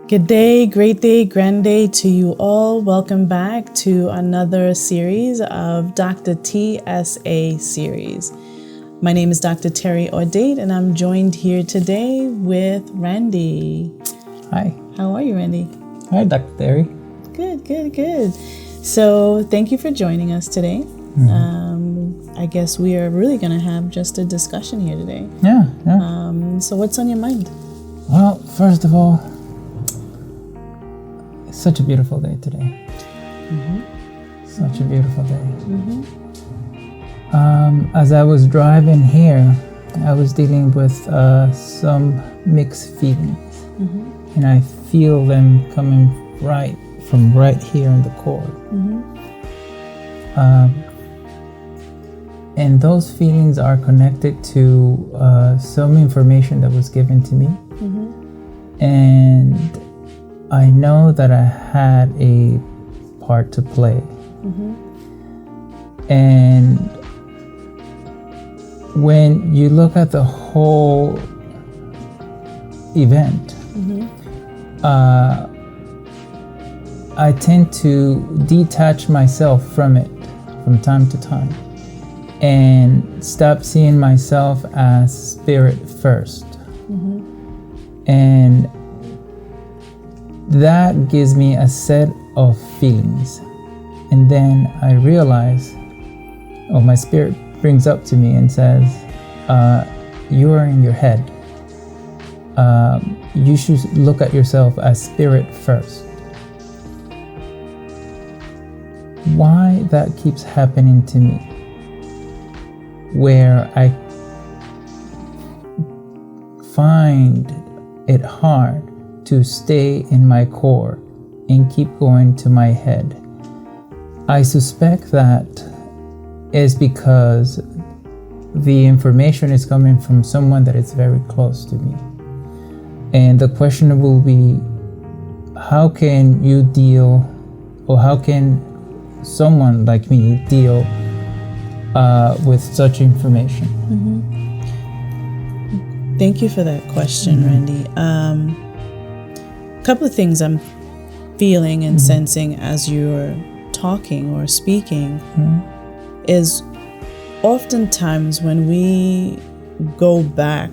Good day, great day, grand day to you all. Welcome back to another series of Dr. TSA Series. My name is Dr. Terry Ordate, and I'm joined here today with Randhy. Hi. How are you, Randhy? Hi, Dr. Terry. Good. So thank you for joining us today. I guess we are really going to have just a discussion here today. Yeah. So what's on your mind? Well, first of all, it's such a beautiful day today. Such a beautiful day. As I was driving here, I was dealing with some mixed feelings. And I feel them coming from right here in the core. And those feelings are connected to some information that was given to me. And I know that I had a part to play. And when you look at the whole event, I tend to detach myself from it from time to time and stop seeing myself as spirit first. And that gives me a set of feelings. And then I realize, my spirit brings up to me and says, you are in your head. You should look at yourself as spirit first. Why that keeps happening to me, where I find it hard to stay in my core and keep going to my head. I suspect that is because the information is coming from someone that is very close to me. And the question will be, how can you deal, or how can someone like me deal with such information? Thank you for that question, Randhy. Couple of things I'm feeling and sensing as you're talking or speaking is oftentimes when we go back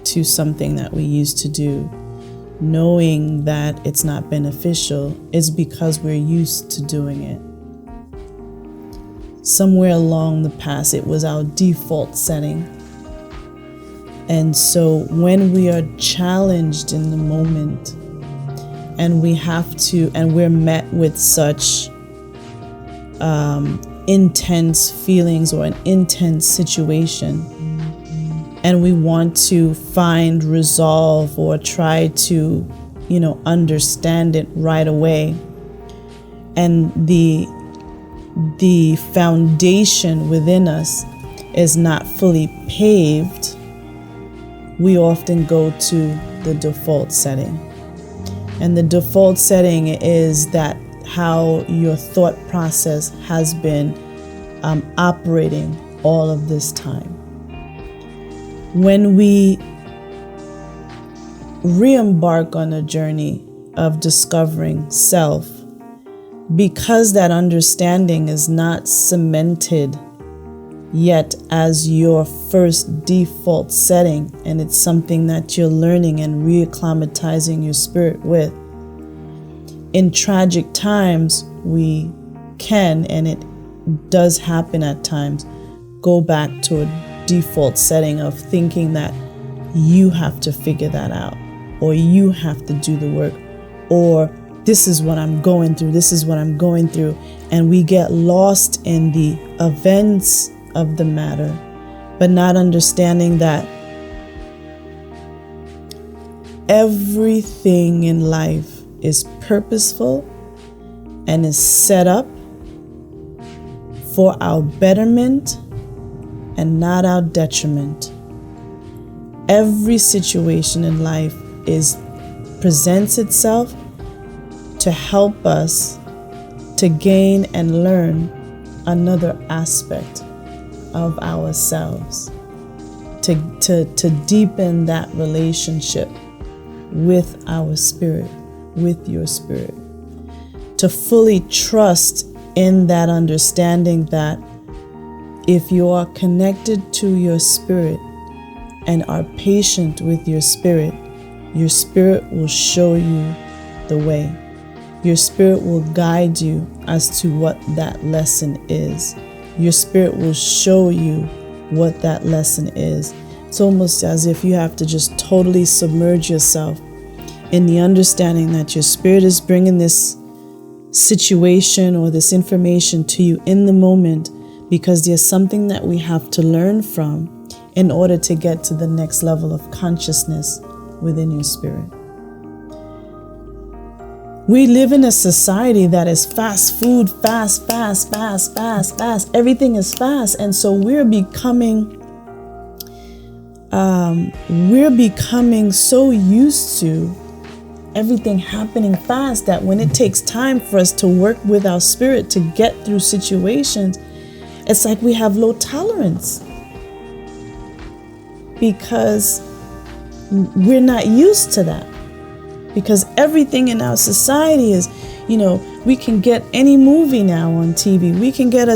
to something that we used to do, knowing that it's not beneficial, is because we're used to doing it. Somewhere along the past, it was our default setting. And so when we are challenged in the moment, and we're met with such intense feelings or an intense situation, and we want to find resolve or try to, understand it right away, and the foundation within us is not fully paved, we often go to the default setting. And the default setting is that how your thought process has been operating all of this time. When we re-embark on a journey of discovering self, because that understanding is not cemented yet as your first default setting, and it's something that you're learning and reacclimatizing your spirit with, in tragic times we can, and it does happen at times, go back to a default setting of thinking that you have to figure that out, or you have to do the work, or this is what I'm going through, and we get lost in the events of the matter, but not understanding that everything in life is purposeful and is set up for our betterment and not our detriment. Every situation in life presents itself to help us to gain and learn another aspect of ourselves, to deepen that relationship with our spirit, with your spirit, to fully trust in that understanding that if you are connected to your spirit and are patient with your spirit will show you the way. Your spirit will guide you as to what that lesson is. Your spirit will show you what that lesson is. It's almost as if you have to just totally submerge yourself in the understanding that your spirit is bringing this situation or this information to you in the moment, because there's something that we have to learn from in order to get to the next level of consciousness within your spirit. We live in a society that is fast food, fast. Everything is fast. And so we're becoming so used to everything happening fast that when it takes time for us to work with our spirit to get through situations, it's like we have low tolerance because we're not used to that. Because everything in our society is, we can get any movie now on TV. We can get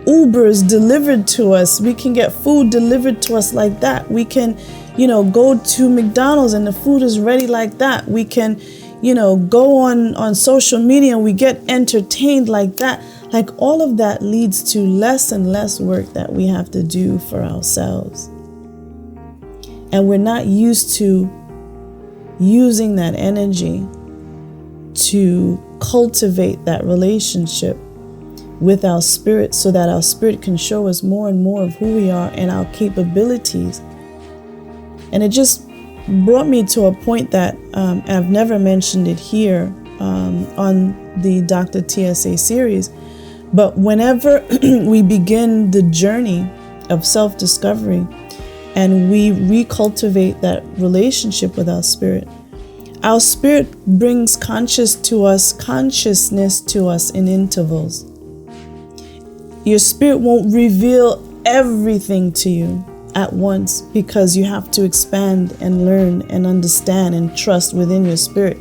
Ubers delivered to us. We can get food delivered to us like that. We can, go to McDonald's and the food is ready like that. We can, go on social media and we get entertained like that. Like all of that leads to less and less work that we have to do for ourselves. And we're not used to using that energy to cultivate that relationship with our spirit so that our spirit can show us more and more of who we are and our capabilities. And it just brought me to a point that I've never mentioned it here on the Dr. TSA series, but whenever we begin the journey of self-discovery and we recultivate that relationship with our spirit brings consciousness to us in intervals. Your spirit won't reveal everything to you at once because you have to expand and learn and understand and trust within your spirit.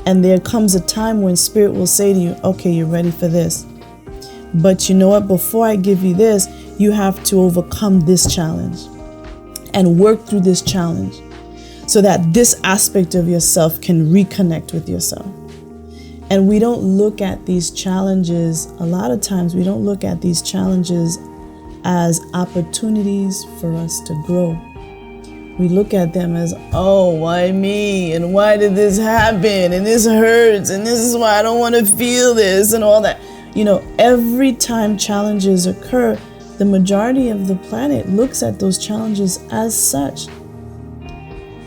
And there comes a time when spirit will say to you, okay, you're ready for this. But you know what? Before I give you this, you have to overcome this challenge and work through this challenge so that this aspect of yourself can reconnect with yourself. And we don't look at these challenges, a lot of times we don't look at these challenges as opportunities for us to grow. We look at them as, oh, why me? And why did this happen? And this hurts. And this is why I don't want to feel this and all that. Every time challenges occur, the majority of the planet looks at those challenges as such.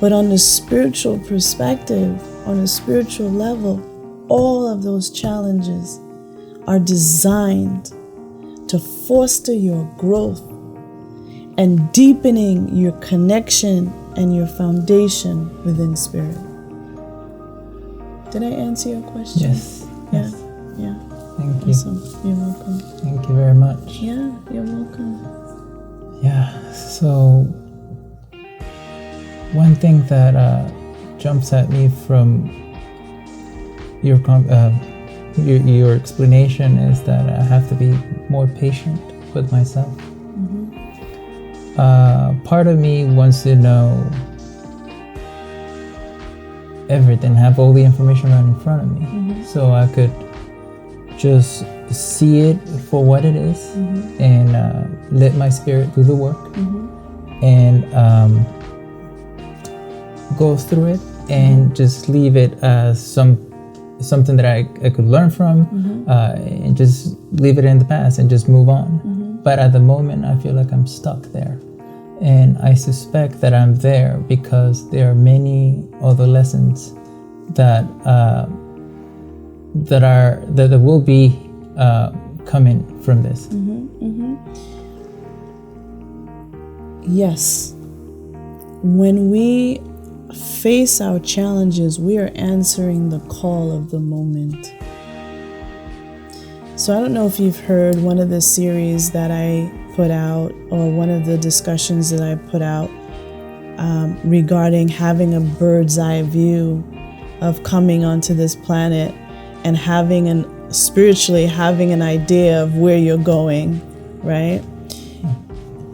But on the spiritual perspective, on a spiritual level, all of those challenges are designed to foster your growth and deepening your connection and your foundation within spirit. Did I answer your question? Yes. Yeah. Yeah. Thank you. Awesome. You're welcome. Thank you very much. Yeah, you're welcome. Yeah. So one thing that jumps at me from your explanation is that I have to be more patient with myself. Mm-hmm. Part of me wants to know everything, have all the information right in front of me, Mm-hmm. so I could just see it for what it is, Mm-hmm. and let my spirit do the work, Mm-hmm. and go through it and just leave it as something that I could learn from, Mm-hmm. and just leave it in the past and just move on. Mm-hmm. But at the moment, I feel like I'm stuck there. And I suspect that I'm there because there are many other lessons that will be coming from this. Mm-hmm. Mm-hmm. Yes. When we face our challenges, we are answering the call of the moment. So I don't know if you've heard one of the series that I put out, or one of the discussions that I put out regarding having a bird's eye view of coming onto this planet and spiritually having an idea of where you're going, right?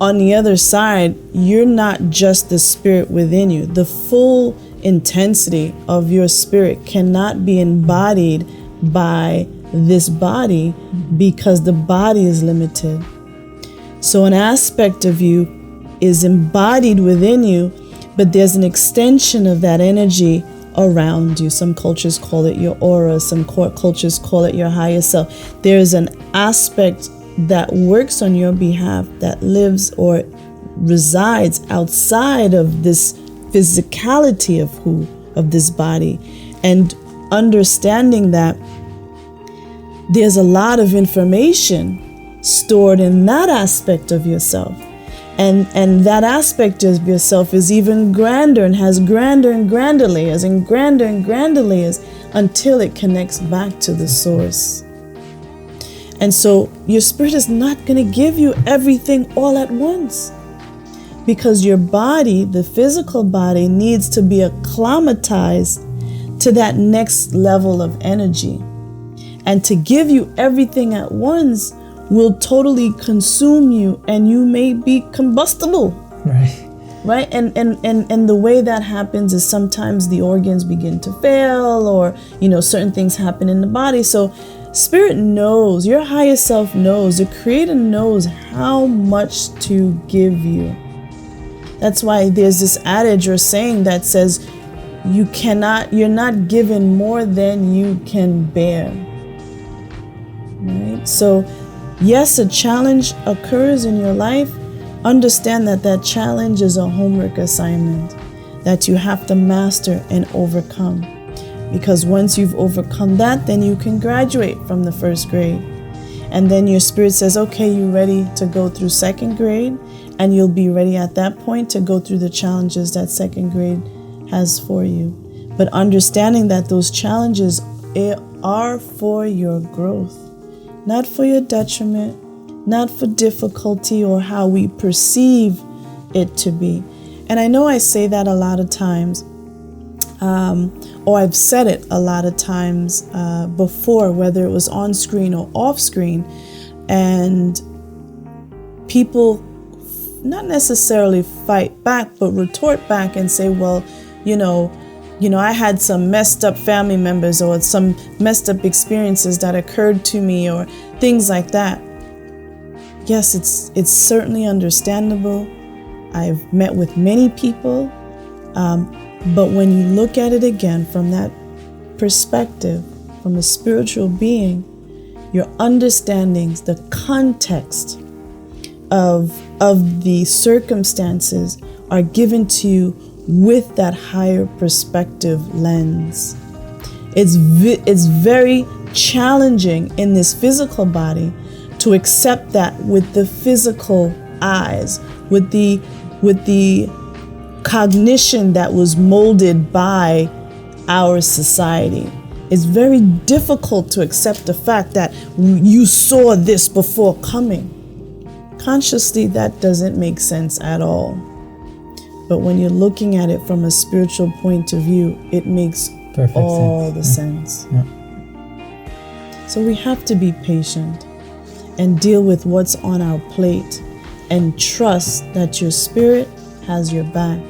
On the other side, you're not just the spirit within you. The full intensity of your spirit cannot be embodied by this body because the body is limited. So an aspect of you is embodied within you, but there's an extension of that energy around you. Some cultures call it your aura, some cultures call it your higher self. There's an aspect that works on your behalf, that lives or resides outside of this physicality of this body. And understanding that there's a lot of information stored in that aspect of yourself. And that aspect of yourself is even grander and has grander and grander layers and grander layers until it connects back to the source. And so your spirit is not going to give you everything all at once, because your body, the physical body, needs to be acclimatized to that next level of energy. And to give you everything at once will totally consume you, and you may be combustible. Right? And the way that happens is sometimes the organs begin to fail, or certain things happen in the body. So Spirit knows, your higher self knows, the Creator knows how much to give you. That's why there's this adage or saying that says you're not given more than you can bear. Right? So yes, a challenge occurs in your life. Understand that challenge is a homework assignment that you have to master and overcome. Because once you've overcome that, then you can graduate from the first grade. And then your spirit says, okay, you're ready to go through second grade, and you'll be ready at that point to go through the challenges that second grade has for you. But understanding that those challenges are for your growth, not for your detriment, not for difficulty or how we perceive it to be. And I know I say that a lot of times, or I've said it a lot of times before, whether it was on screen or off screen, and people not necessarily fight back, but retort back and say, well, I had some messed up family members or some messed up experiences that occurred to me or things like that. Yes, it's certainly understandable. I've met with many people, but when you look at it again from that perspective, from a spiritual being, your understandings, the context of the circumstances are given to you with that higher perspective lens. It's very challenging in this physical body to accept that with the physical eyes, with the cognition that was molded by our society. It's very difficult to accept the fact that you saw this before coming. Consciously, that doesn't make sense at all. But when you're looking at it from a spiritual point of view, it makes all the sense. Yeah. So we have to be patient and deal with what's on our plate and trust that your spirit has your back.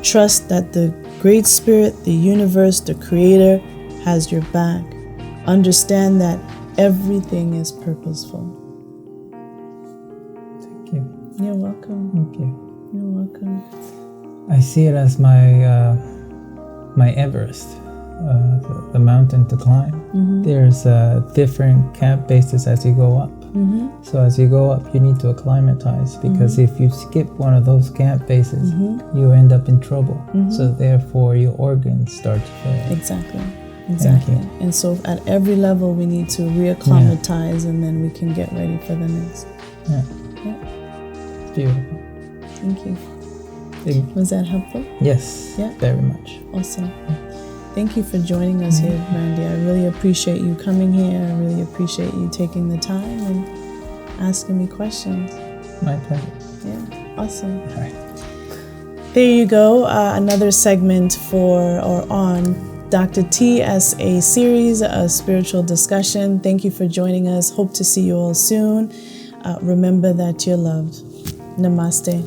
Trust that the Great Spirit, the universe, the Creator has your back. Understand that everything is purposeful. Thank you. You're welcome. Thank you. You're welcome. I see it as my Everest, the mountain to climb. Mm-hmm. There's different camp bases as you go up. Mm-hmm. So as you go up, you need to acclimatize, because if you skip one of those camp bases, you end up in trouble. So therefore, your organs start to fail. Exactly. Thank you. And so at every level, we need to reacclimatize, and then we can get ready for the next. Yeah. Yeah. Beautiful. Thank you. Thank you. Was that helpful? Yes. Yeah. Very much. Awesome. Thank you for joining us here, Randhy. I really appreciate you coming here. I really appreciate you taking the time and asking me questions. My pleasure. Yeah, awesome. All right. There you go. Another segment on Dr. TSA Series, a spiritual discussion. Thank you for joining us. Hope to see you all soon. Remember that you're loved. Namaste.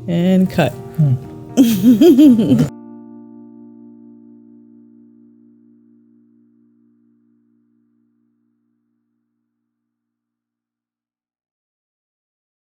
And cut.